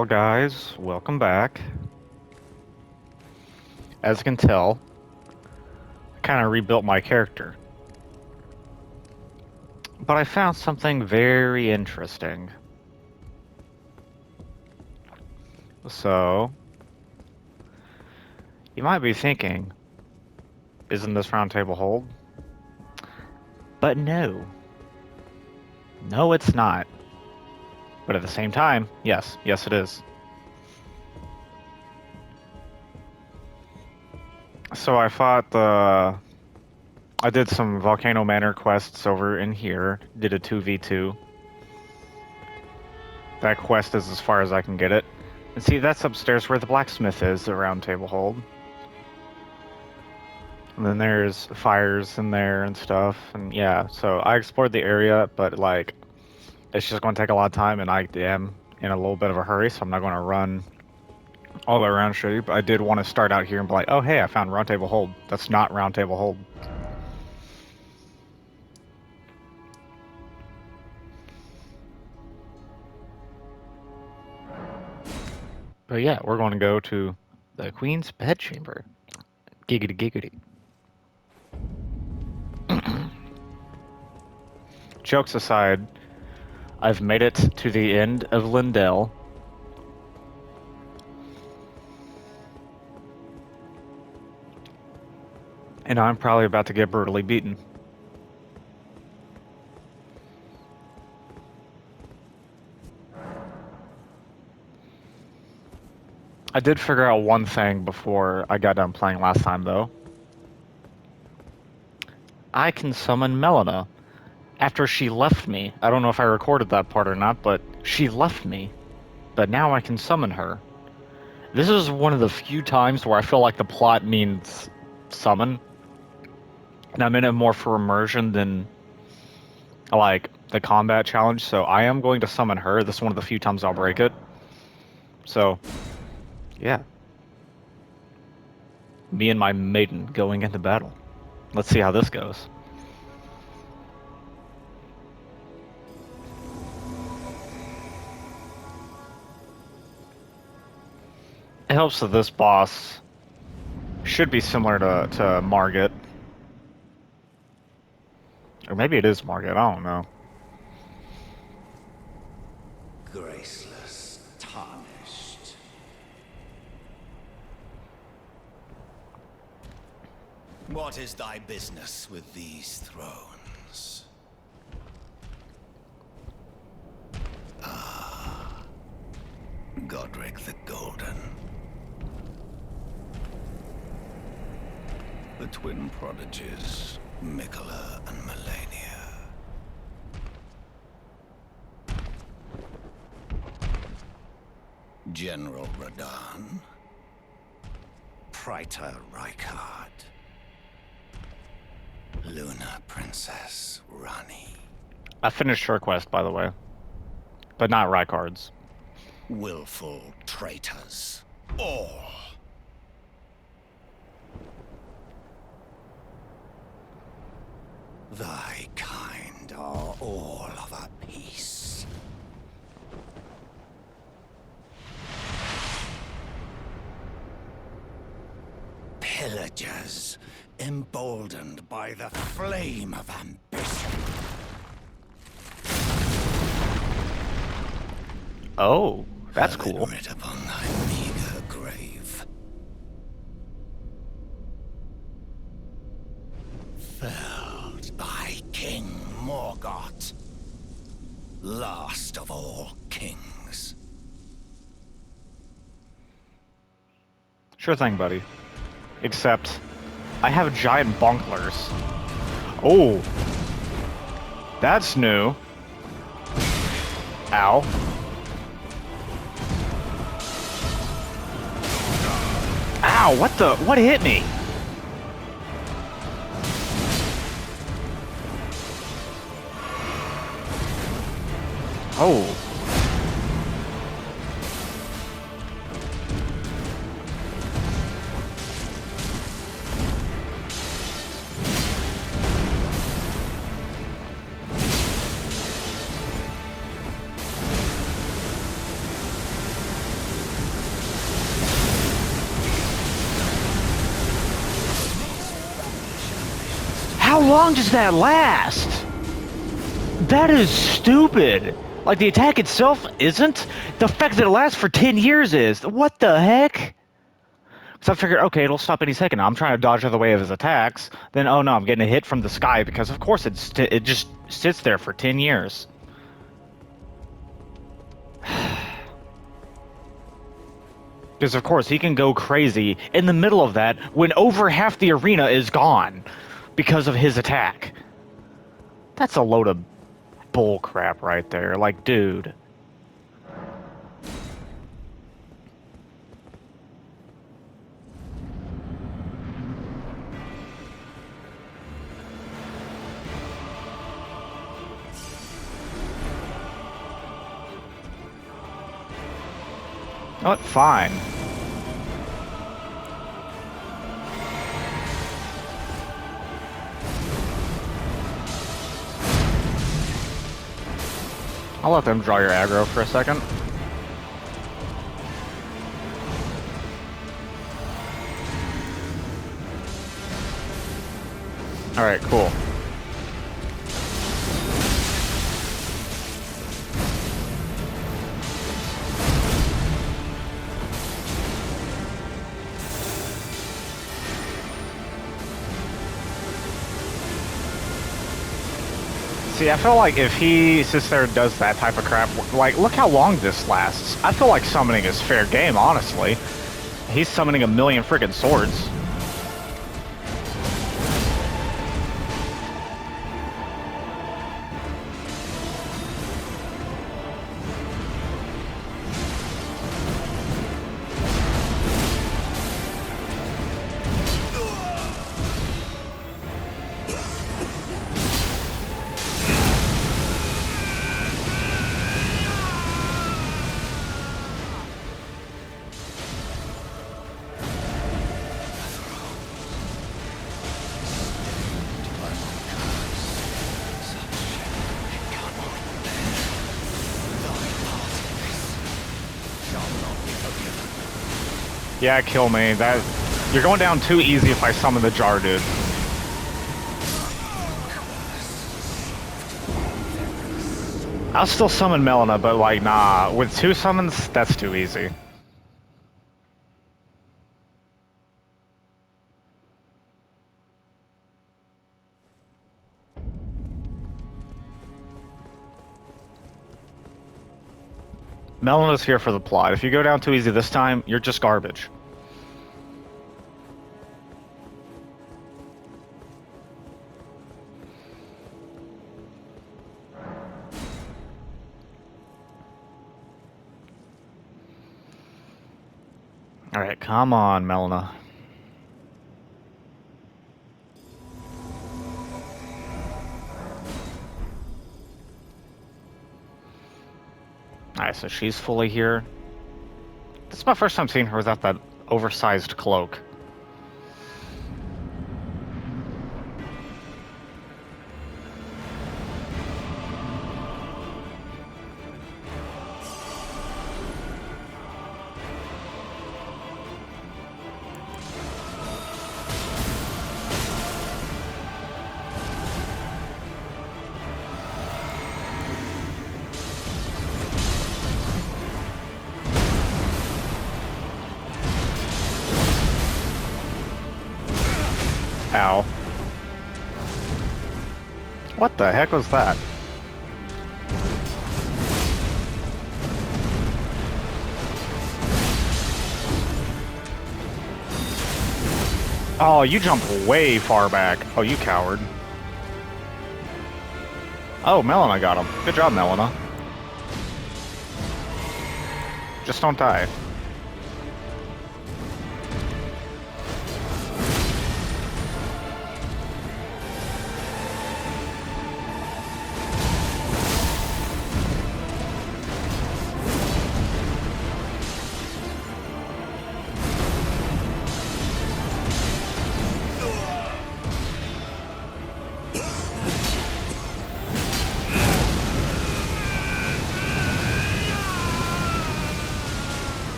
Well, guys, welcome back. As you can tell, I kind of rebuilt my character. But I found something very interesting. So, you might be thinking, isn't this round table hold? But no. No, it's not. But at the same time, yes, it is. So I did some Volcano Manor quests over in here, did a 2v2. That quest is as far as I can get it. And see, that's upstairs where the blacksmith is, the round table hold. And then there's fires in there and stuff, and yeah, so I explored the area, but like, it's just going to take a lot of time, and I am in a little bit of a hurry, so I'm not going to run all the way around show you, but I did want to start out here and be like, oh hey, I found round table hold. That's not round table hold. But yeah, we're going to go to the Queen's bedchamber. Giggity giggity. Jokes aside, I've made it to the end of Lindell. And I'm probably about to get brutally beaten. I did figure out one thing before I got done playing last time, though. I can summon Melina. After she left me. I don't know if I recorded that part or not, but she left me. But now I can summon her. This is one of the few times where I feel like the plot means summon. And I'm in it more for immersion than, like, the combat challenge, so I am going to summon her. This is one of the few times I'll break it. So, yeah. Me and my maiden going into battle. Let's see how this goes. It helps that this boss should be similar to Margit. Or maybe it is Margit, I don't know. Graceless, tarnished. What is thy business with these thrones? Ah, Godric the Golden. The twin prodigies, Mikola and Melania. General Radahn, Praetor Rykard, Luna Princess Rani, I finished her quest, by the way. But not Rykard's. willful traitors, all. Thy kind are all of a piece. Pillagers, emboldened by the flame of ambition. Oh, that's Have it cool. writ upon thy meager grave. Felled by King Morgoth, last of all kings. Sure thing, buddy. Except, I have giant bonklers. Oh. That's new. Ow. Ow, what hit me? Oh. How long does that last? That is stupid. Like, the attack itself isn't. The fact that it lasts for 10 years is. What the heck? So I figured, okay, it'll stop any second. I'm trying to dodge out of the way of his attacks. Then, oh no, I'm getting a hit from the sky because, of course, it just sits there for 10 years. Because, of course, he can go crazy in the middle of that when over half the arena is gone because of his attack. That's a load of bull crap right there. Like, dude. Oh, fine. I'll let them draw your aggro for a second. Alright, cool. See, I feel like if he sits there and does that type of crap, like, look how long this lasts. I feel like summoning is fair game, honestly. He's summoning a million friggin' swords. Yeah, kill me. You're going down too easy if I summon the jar, dude. I'll still summon Melina, but like, nah. With 2 summons, that's too easy. Melina's here for the plot. If you go down too easy this time, you're just garbage. Alright, come on, Melina. Alright, so she's fully here. This is my first time seeing her without that oversized cloak. Ow. What the heck was that? Oh, you jumped way far back. Oh, you coward. Oh, Melina got him. Good job, Melina. Just don't die.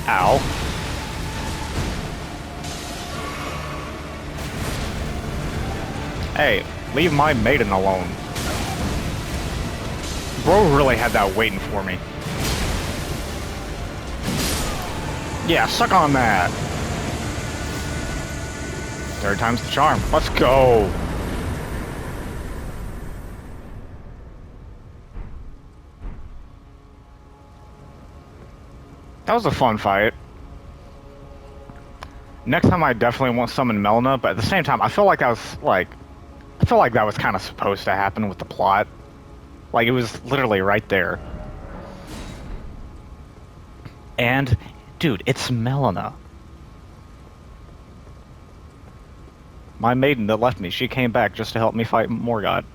Ow. Hey, leave my maiden alone. Bro really had that waiting for me. Yeah, suck on that. Third time's the charm. Let's go. That was a fun fight. Next time I definitely want to summon Melna, but at the same time, I feel like that was kind of supposed to happen with the plot. Like, it was literally right there. And, dude, it's Melna. My maiden that left me, she came back just to help me fight Morgott.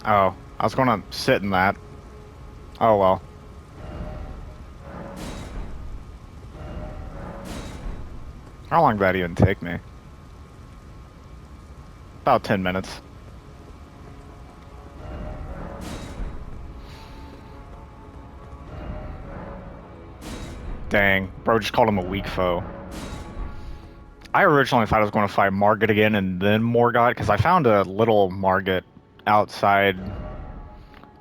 Oh, I was gonna sit in that. Oh well. How long did that even take me? About 10 minutes. Dang, bro just called him a weak foe. I originally thought I was going to fight Margit again and then Morgott, because I found a little Margit outside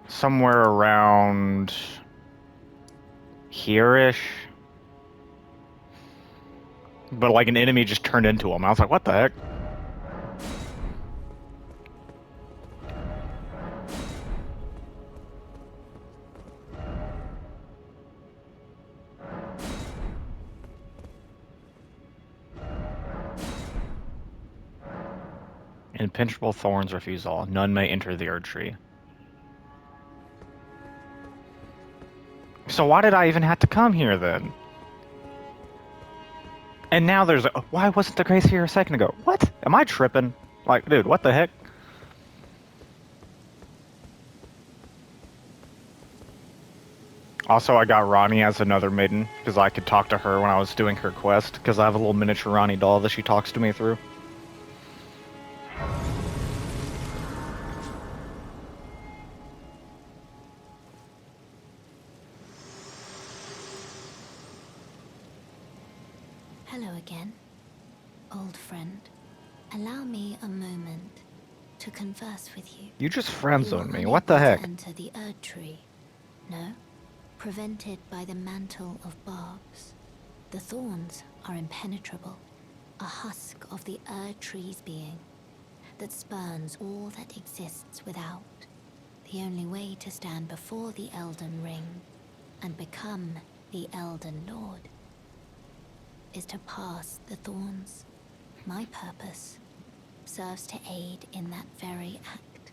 somewhere around here-ish. But like an enemy just turned into him. I was like, what the heck? Impenetrable thorns refuse all. None may enter the Erd Tree. So why did I even have to come here then? And now there's a... Why wasn't the Grace here a second ago? What? Am I tripping? Like, dude, what the heck? Also, I got Ronnie as another maiden, because I could talk to her when I was doing her quest, because I have a little miniature Ronnie doll that she talks to me through. Hello again, old friend. Allow me a moment to converse with you. You just friend-zoned me, You are what the unable heck? to enter the Erd Tree. No? Prevented by the mantle of barbs. The thorns are impenetrable. A husk of the Erd Tree's being that spurns all that exists without. The only way to stand before the Elden Ring and become the Elden Lord is to pass the thorns. My purpose serves to aid in that very act.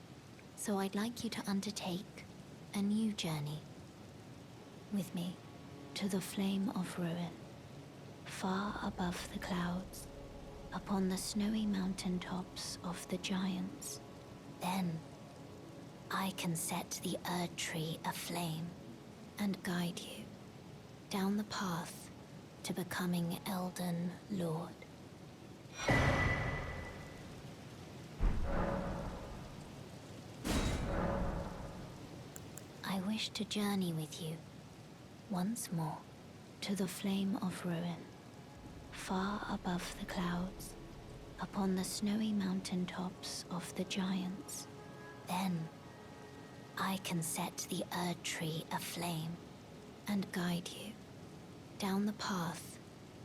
So I'd like you to undertake a new journey with me to the Flame of Ruin, far above the clouds, upon the snowy mountaintops of the giants. Then I can set the Erd Tree aflame and guide you down the path to becoming Elden Lord. I wish to journey with you once more to the Flame of Ruin, far above the clouds, upon the snowy mountaintops of the giants. Then I can set the Erd Tree aflame and guide you down the path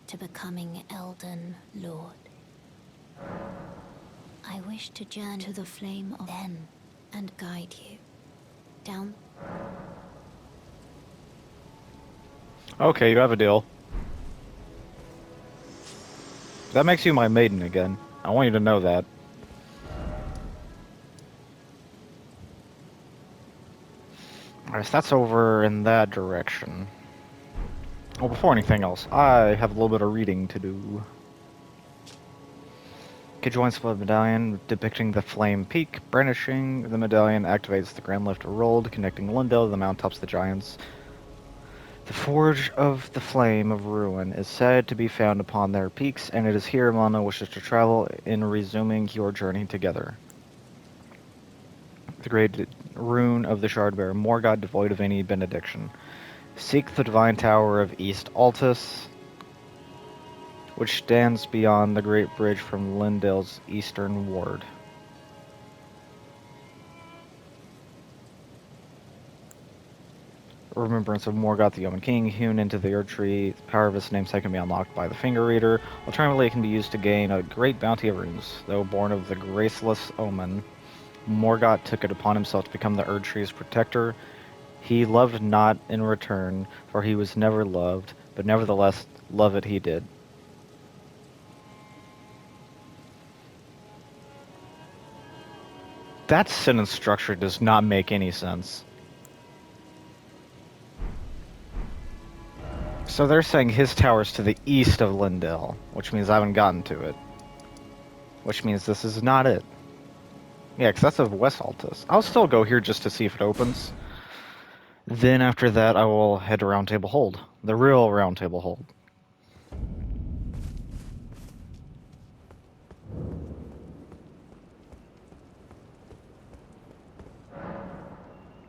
to becoming Elden Lord. I wish to journey to the Flame of Then and guide you down. Okay, you have a deal. That makes you my maiden again. I want you to know that. Alright, so that's over in that direction. Well, before anything else, I have a little bit of reading to do. Kid joins the medallion depicting the flame peak. Brandishing the medallion activates the grand lift rolled, connecting Lindale to the mountaintops of the giants. The Forge of the Flame of Ruin is said to be found upon their peaks, and it is here Mana wishes to travel in resuming your journey together. The great rune of the Shardbearer, Morgott devoid of any benediction. Seek the divine tower of East Altus, which stands beyond the great bridge from Lindale's eastern ward. Remembrance of Morgott the Omen King, hewn into the Earth Tree. The power of his namesake can be unlocked by the Finger Reader. Alternatively, it can be used to gain a great bounty of runes. Though born of the graceless Omen, Morgott took it upon himself to become the Earth Tree's protector. He loved not in return, for he was never loved, but nevertheless, love it he did. That sentence structure does not make any sense. So they're saying his tower's to the east of Lindale, which means I haven't gotten to it. Which means this is not it. Yeah, because that's of West Altus. I'll still go here just to see if it opens. Then after that, I will head to Round Table Hold. The real Round Table Hold.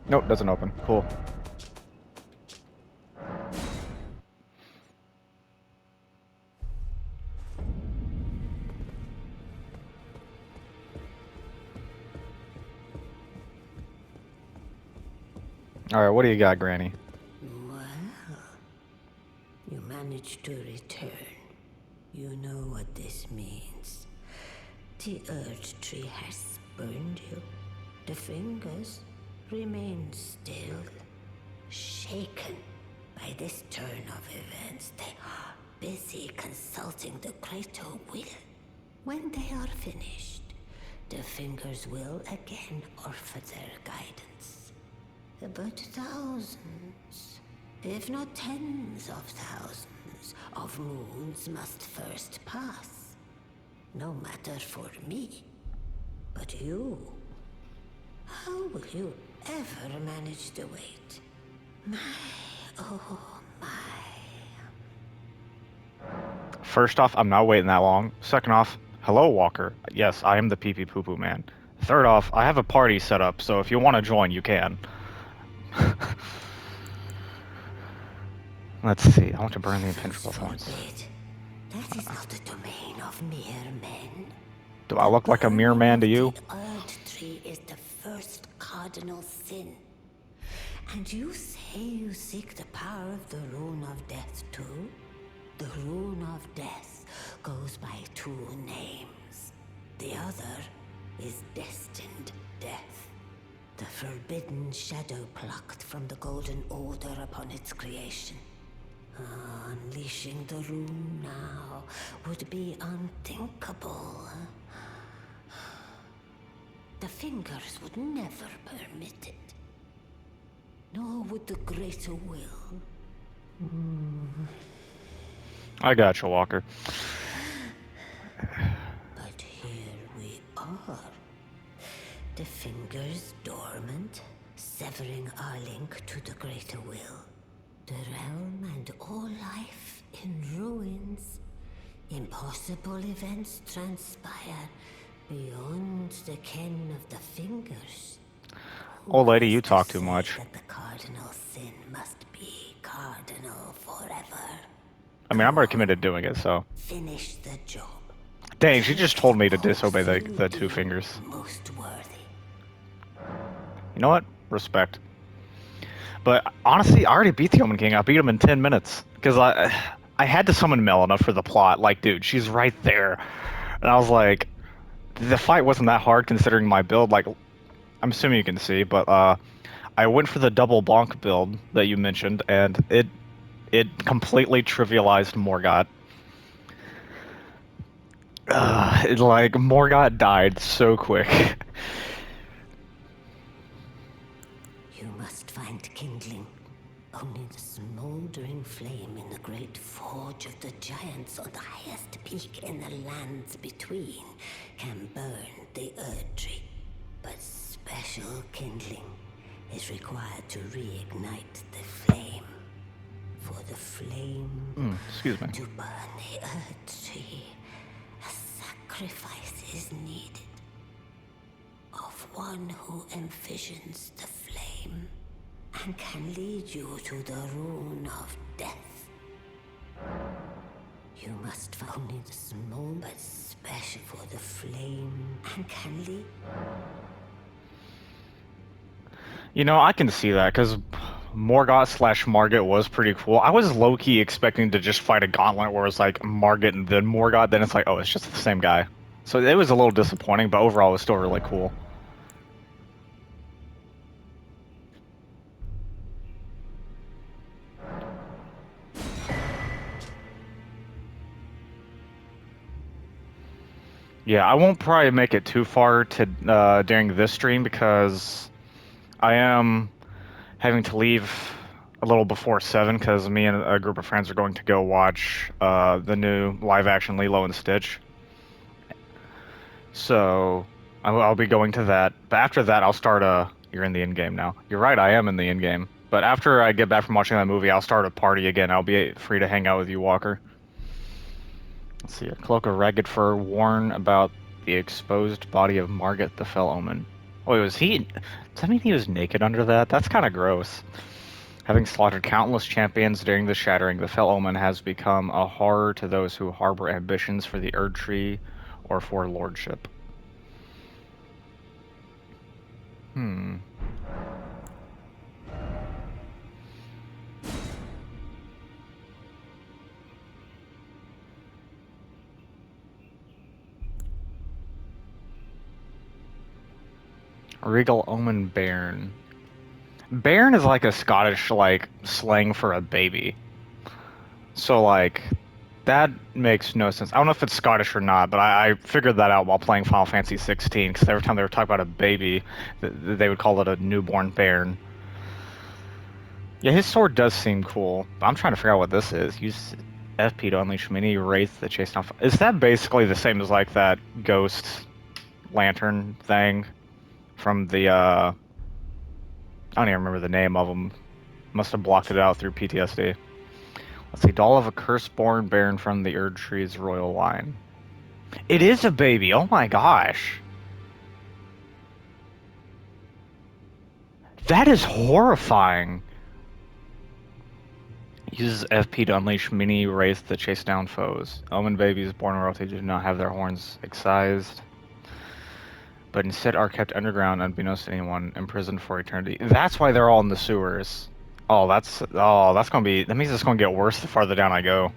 Nope, doesn't open. Cool. Alright, what do you got, Granny? Well, you managed to return. You know what this means. The Earth Tree has spurned you. The fingers remain still, shaken by this turn of events. They are busy consulting the greater will. When they are finished, the fingers will again offer their guidance. But thousands, if not tens of thousands, of moons must first pass. No matter for me, but you. How will you ever manage to wait? My, oh my. First off, I'm not waiting that long. Second off, hello, Walker. Yes, I am the pee-pee poo-poo man. Third off, I have a party set up, so if you want to join, you can. Let's see. I want to burn the impenetrable thorns. That is not the domain of mere men. Do I look like a mere man to you? The Earth Tree is the first cardinal sin. And you say you seek the power of the Rune of Death too? The Rune of Death goes by two names. The other is Destined Death. The forbidden shadow plucked from the Golden Order upon its creation. Unleashing the rune now would be unthinkable. The fingers would never permit it. Nor would the greater will. I got you, Walker. But here we are. The fingers dormant, severing our link to the greater will. The realm and all life in ruins. Impossible events transpire beyond the ken of the fingers. Old lady, Who you is to talk too say much. that the cardinal sin must be cardinal forever. I mean, I'm already committed to doing it, so. Finish the job. Dang, she just told me to disobey the You two deem fingers. most worthy. You know what? Respect. But honestly, I already beat the Omen King. I beat him in 10 minutes. Because I had to summon Melina for the plot. Like, dude, she's right there. And I was like, the fight wasn't that hard considering my build. Like, I'm assuming you can see, but I went for the double bonk build that you mentioned, and it completely trivialized Morgott. Like, Morgott died so quick. You must find kindling. Only the smoldering flame in the great forge of the giants on the highest peak in the lands between can burn the Earth Tree. But special kindling is required to reignite the flame. flame Excuse me. to burn the earth tree. A sacrifice is needed of one who envisions the flame and can lead you to the rune of death. You must find only the small but special for the flame and can lead. You know, I can see that, because Morgott / Margit was pretty cool. I was low-key expecting to just fight a gauntlet where it's like Margit and then Morgott, then it's like, oh, it's just the same guy. So it was a little disappointing, but overall it was still really cool. Yeah, I won't probably make it too far to during this stream because I am having to leave a little before 7 because me and a group of friends are going to go watch the new live-action Lilo and Stitch. So I'll be going to that. But after that, I'll start You're in the in-game now. You're right, I am in the in-game. But after I get back from watching that movie, I'll start a party again. I'll be free to hang out with you, Walker. Let's see, a cloak of ragged fur worn about the exposed body of Margit the Fell Omen. Wait, was he... Does that mean he was naked under that? That's kind of gross. Having slaughtered countless champions during the Shattering, the Fell Omen has become a horror to those who harbor ambitions for the Erd Tree or for lordship. Regal Omen Bairn. Bairn is like a Scottish, like, slang for a baby. So, like, that makes no sense. I don't know if it's Scottish or not, but I figured that out while playing Final Fantasy 16, because every time they were talking about a baby, they would call it a newborn bairn. Yeah, his sword does seem cool, but I'm trying to figure out what this is. Use FP to unleash mini wraith that chase down... Is that basically the same as, like, that ghost lantern thing from the, I don't even remember the name of them. Must have blocked it out through PTSD. Let's see, doll of a curse-born baron from the Erd Tree's royal line. It is a baby, oh my gosh. That is horrifying. Uses FP to unleash mini wraiths that chase down foes. Omen babies born in royalty do not have their horns excised, but instead are kept underground unbeknownst to anyone, imprisoned for eternity. That's why they're all in the sewers. Oh, that's gonna be... That means it's gonna get worse the farther down I go.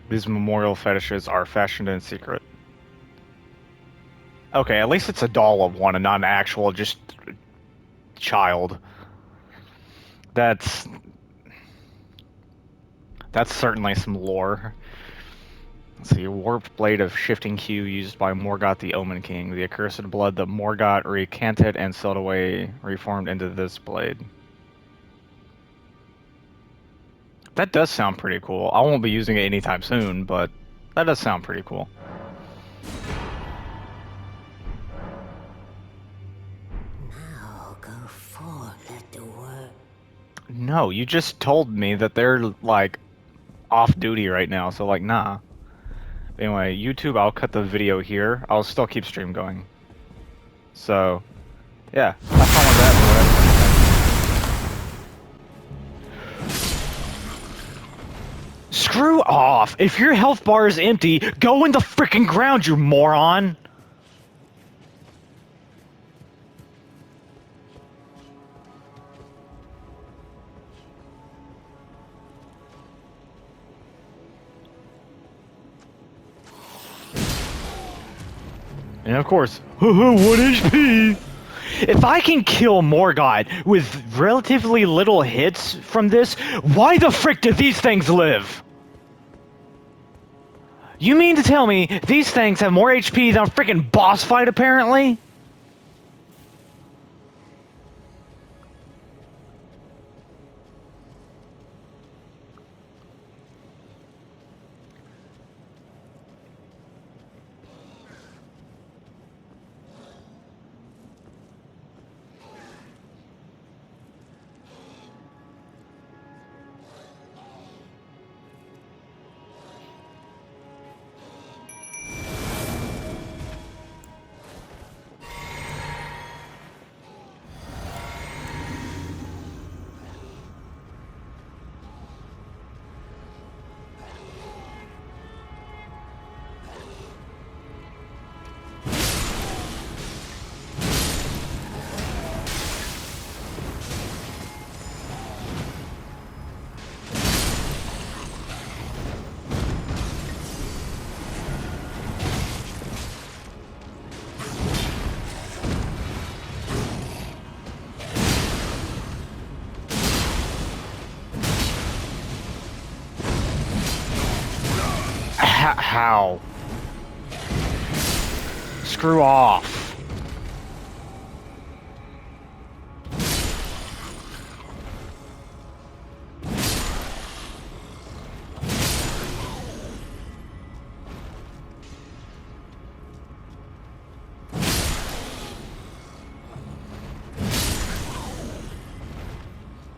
These memorial fetishes are fashioned in secret. Okay, at least it's a doll of one and not an actual just child. That's certainly some lore. Let's see, warped blade of shifting hue used by Morgott the Omen King. The accursed blood that Morgott recanted and sealed away reformed into this blade. That does sound pretty cool. I won't be using it anytime soon, but that does sound pretty cool. Now go forth, let the world. No, you just told me that they're, like, off duty right now, so, like, nah. Anyway, YouTube, I'll cut the video here. I'll still keep stream going. So, yeah, have fun with that. Screw off! If your health bar is empty, go in the freaking ground, you moron! And of course, 1 HP! If I can kill Morgott with relatively little hits from this, why the frick do these things live? You mean to tell me these things have more HP than a freaking boss fight, apparently? How? Screw off.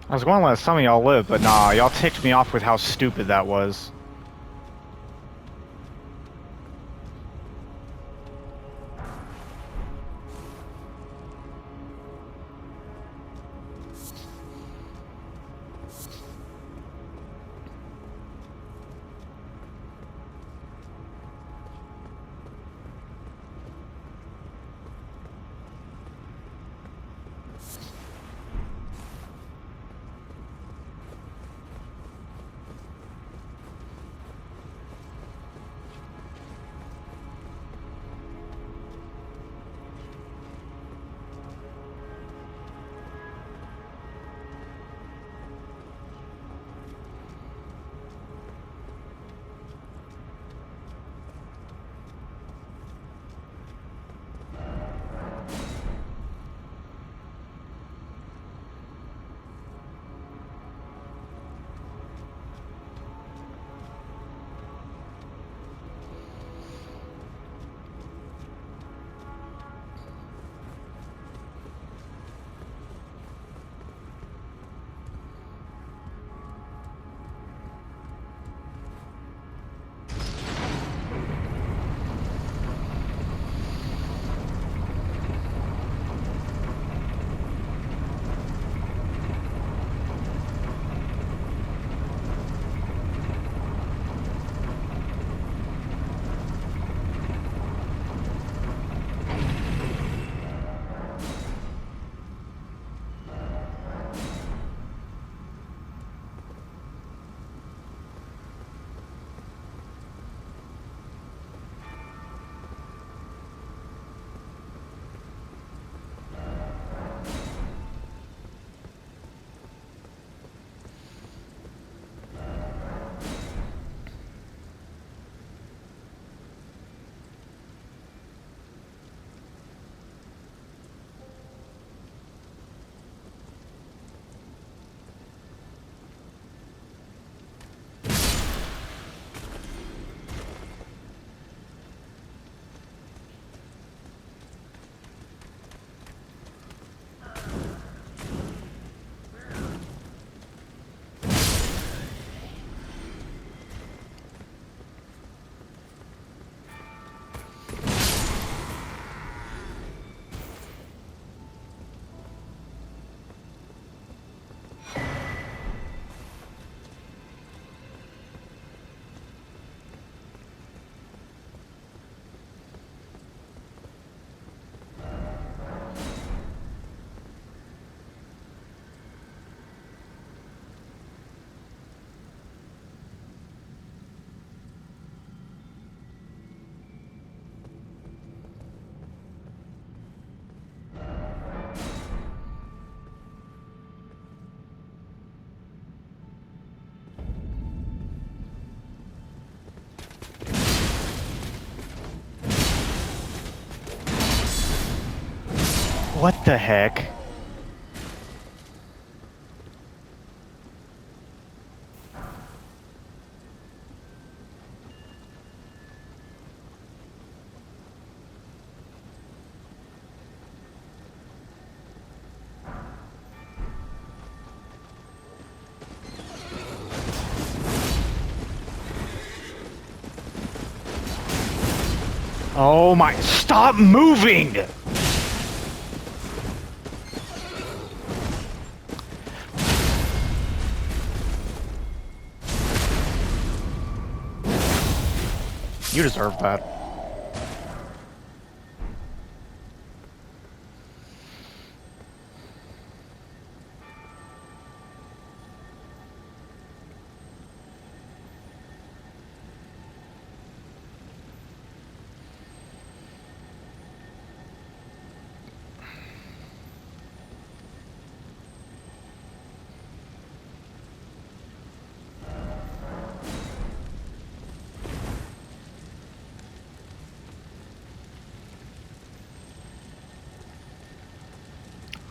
I was going to let some of y'all live, but nah, y'all ticked me off with how stupid that was. What the heck? Oh my, stop moving! You deserve that.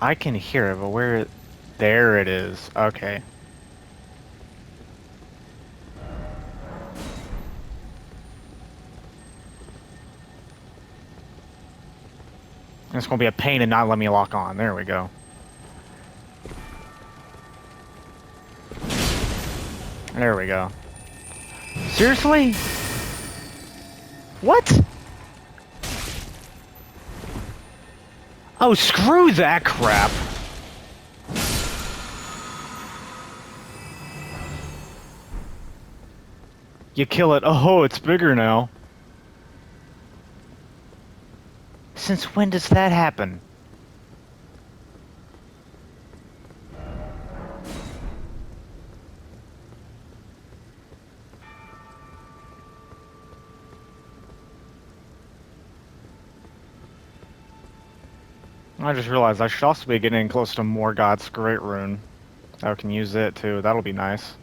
I can hear it, but where... There it is. Okay. It's gonna be a pain to not let me lock on. There we go. There we go. Seriously? What? Oh, screw that crap. You kill it. Oh, it's bigger now. Since when does that happen? I just realized I should also be getting close to Morgoth's Great Rune. I can use it too. That'll be nice.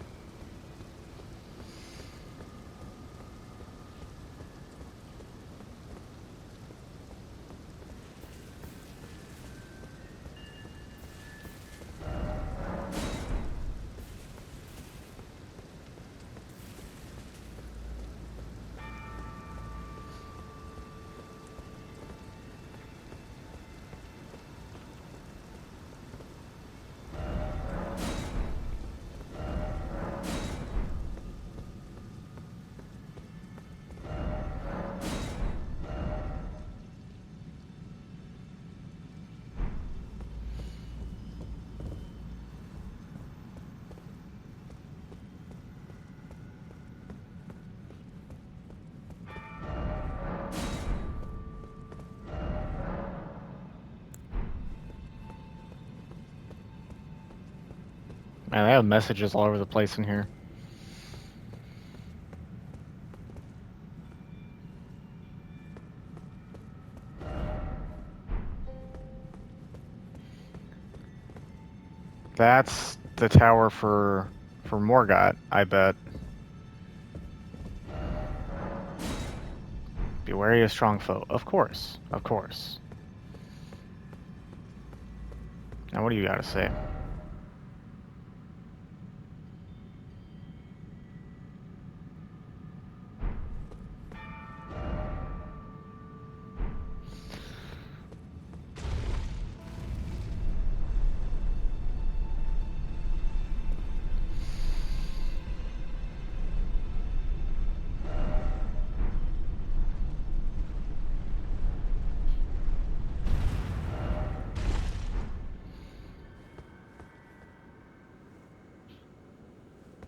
Man, they have messages all over the place in here. That's the tower for Morgoth, I bet. Be wary of strong foe. Of course. Of course. Now what do you gotta say?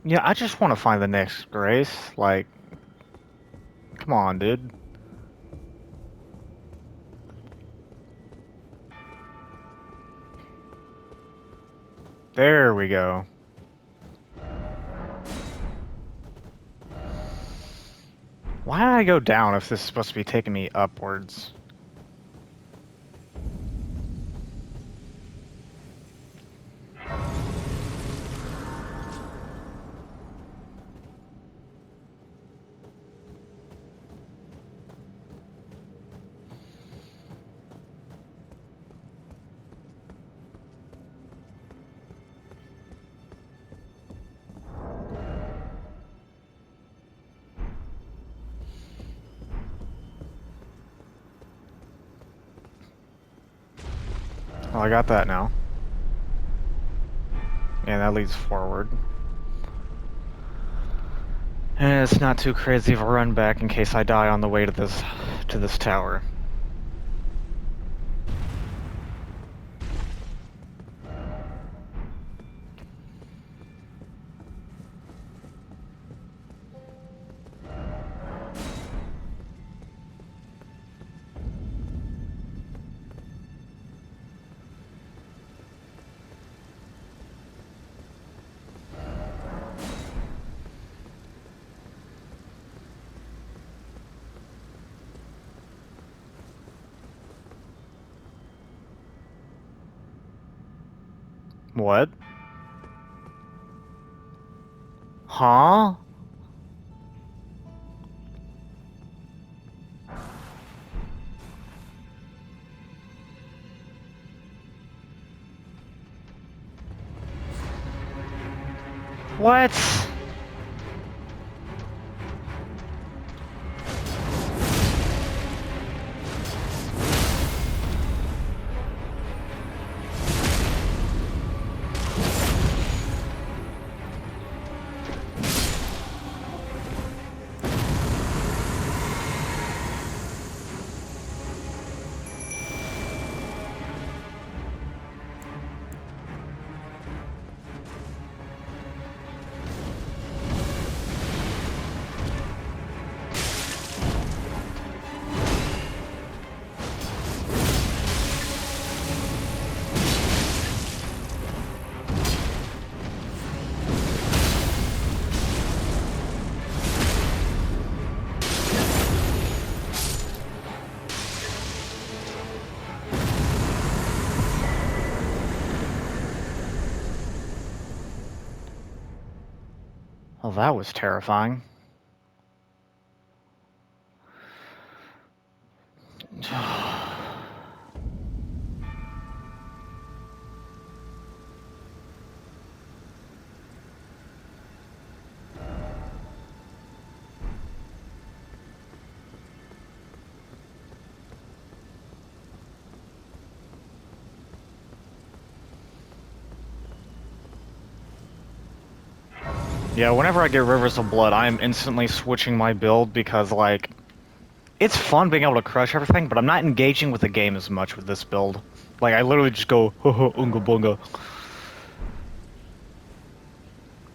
Yeah, I just want to find the next Grace. Like, come on, dude. There we go. Why did I go down if this is supposed to be taking me upwards? Well, I got that now. And that leads forward. And it's not too crazy of a run back in case I die on the way to this tower. What? Huh? What? Well, that was terrifying. Yeah, whenever I get Rivers of Blood, I am instantly switching my build because, like, it's fun being able to crush everything, but I'm not engaging with the game as much with this build. Like, I literally just go, ho ho, unga bunga.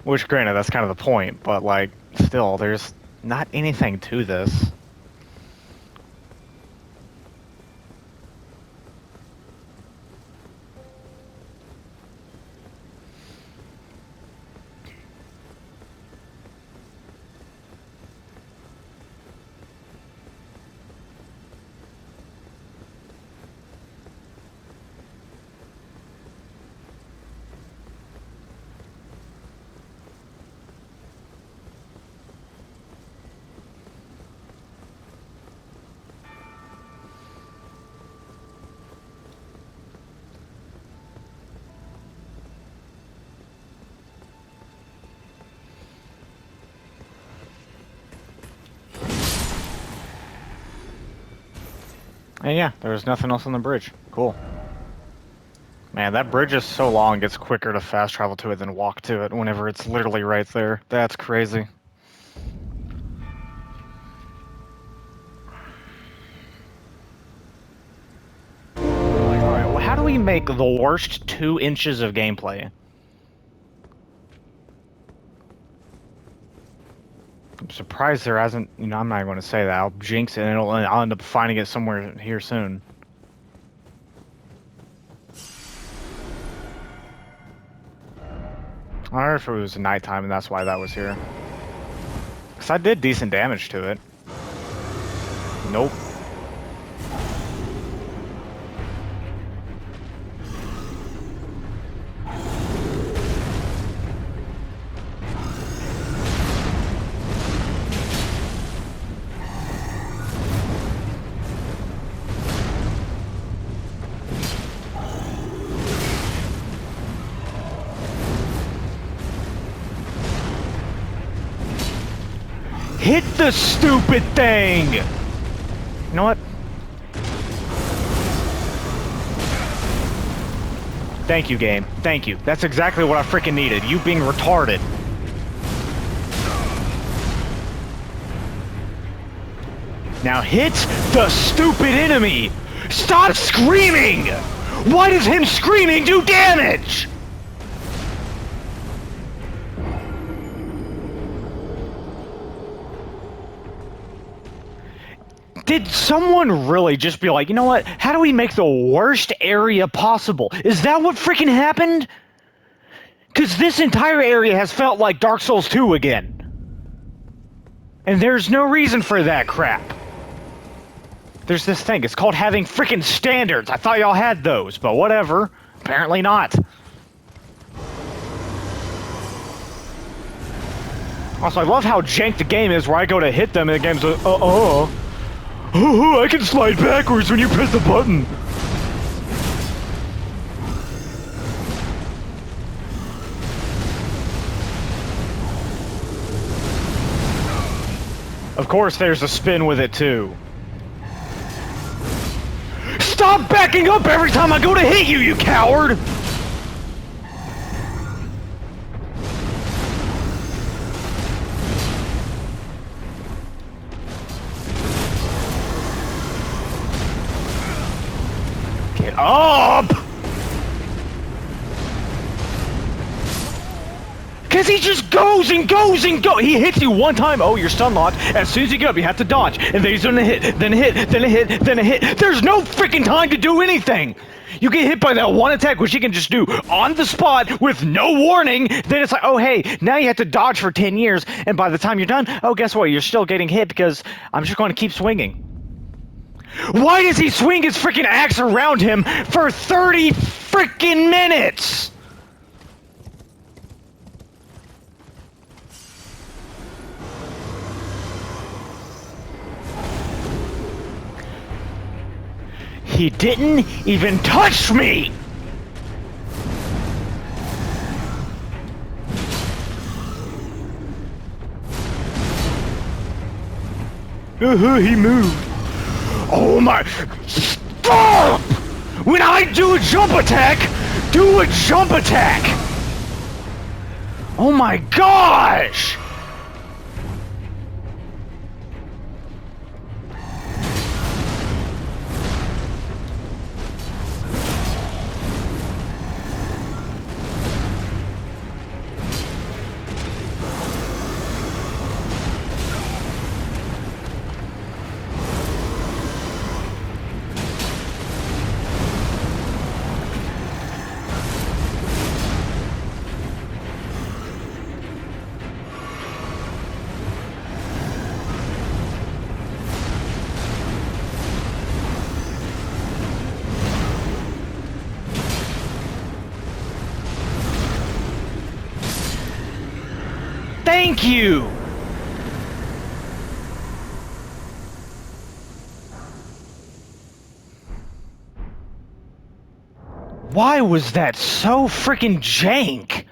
Which, granted, that's kind of the point, but, like, still, there's not anything to this. And yeah, there's nothing else on the bridge. Cool. Man, that bridge is so long, it gets quicker to fast travel to it than walk to it whenever it's literally right there. That's crazy. Like, alright, well, how do we make the worst 2 inches of gameplay? I'm surprised there hasn't, you know, I'm not even going to say that. I'll jinx it and I'll end up finding it somewhere here soon. I wonder if it was nighttime and that's why that was here. Because I did decent damage to it. Nope. Hit the stupid thing! You know what? Thank you, game. Thank you. That's exactly what I freaking needed. You being retarded. Now hit the stupid enemy! Stop screaming! Why does him screaming do damage? Did someone really just be like, you know what? How do we make the worst area possible? Is that what freaking happened? Because this entire area has felt like Dark Souls 2 again. And there's no reason for that crap. There's this thing, it's called having freaking standards. I thought y'all had those, but whatever. Apparently not. Also, I love how jank the game is where I go to hit them and the game's like, oh, I can slide backwards when you press the button. Of course, there's a spin with it, too. Stop backing up every time I go to hit you, you coward! Get up! Because he just goes and goes and goes. He hits you one time. Oh, you're stun locked. As soon as you get up, you have to dodge. And then he's gonna hit, then a hit, then a hit, then a hit. There's no freaking time to do anything. You get hit by that one attack, which you can just do on the spot with no warning. Then it's like, oh, hey, now you have to dodge for 10 years. And by the time you're done, oh, guess what? You're still getting hit because I'm just going to keep swinging. Why does he swing his freaking axe around him for 30 freaking minutes? He didn't even touch me! He moved. Oh my... Stop! When I do a jump attack, do a jump attack! Oh my gosh! Thank you! Why was that so freaking jank?